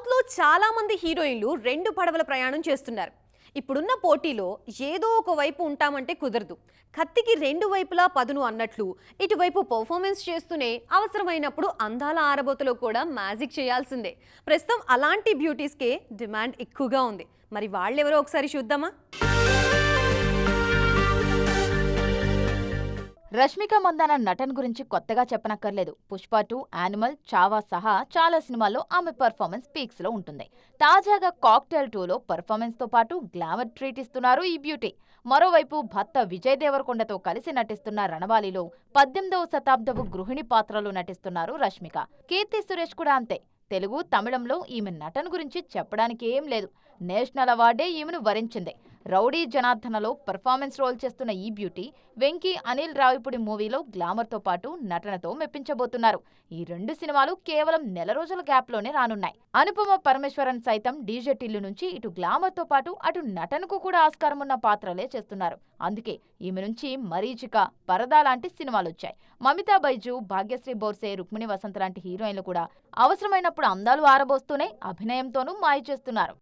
సౌత్‌లో చాలా మంది హీరోయిన్‌లు 2 పడవల ప్రయాణం చేస్తున్నారు. ఇప్పుడున్న పోటీలో ఏదో ఒక వైపు ఉంటామంటే కుదరదు. కత్తికి 2 వైపులా పదును అన్నట్లు ఇటువైపు పర్ఫార్మెన్స్ చేస్తూనే అవసరమైనప్పుడు అందాల ఆరబోతలో కూడా మ్యాజిక్ చేయాల్సిందే. ప్రస్తుతం అలాంటి బ్యూటీస్‌కే డిమాండ్ ఎక్కువగా ఉంది. మరి వాళ్ళెవరో ఒకసారి చూద్దామా? రష్మిక మందాన నటన గురించి కొత్తగా చెప్పనక్కర్లేదు. పుష్ప 2, యానిమల్, చావా సహా చాలా సినిమాల్లో ఆమె పర్ఫార్మెన్స్ పీక్స్ లో ఉంటుంది. తాజాగా కాక్టైల్ 2లో పర్ఫార్మెన్స్ తో పాటు గ్లామర్ ట్రీట్ ఇస్తున్నారు ఈ బ్యూటీ. మరోవైపు భర్త విజయ్ దేవరకొండతో కలిసి నటిస్తున్న రణబాలిలో 18వ శతాబ్దపు గృహిణి పాత్రలో నటిస్తున్నారు రష్మిక. కీర్తి సురేష్ కూడా అంతే. తెలుగు, తమిళంలో ఈమె నటన గురించి చెప్పడానికి ఏం లేదు. నేషనల్ అవార్డే ఈమెను వరించింది. రౌడీ జనార్దనలో పర్ఫార్మెన్స్ రోల్ చేస్తున్న ఈ బ్యూటీ వెంకీ అనిల్ రావిపూడి మూవీలో గ్లామర్తో పాటు నటనతో మెప్పించబోతున్నారు. ఈ 2 సినిమాలు కేవలం నెల రోజుల గ్యాప్లోనే రానున్నాయి. అనుపమ పరమేశ్వరన్ సైతం డీజే టిల్లు నుంచి ఇటు గ్లామర్తో పాటు అటు నటనకు కూడా ఆస్కారం ఉన్న పాత్రలే చేస్తున్నారు. అందుకే ఈమె నుంచి మరీచిక, పరదా లాంటి సినిమాలొచ్చాయి. మమితా బైజు, భాగ్యశ్రీ బోర్సే, రుక్మిణి వసంత్ లాంటి హీరోయిన్లు కూడా అవసరమైనప్పుడు అందాలు ఆరబోస్తూనే అభినయంతోనూ మాయ చేస్తున్నారు.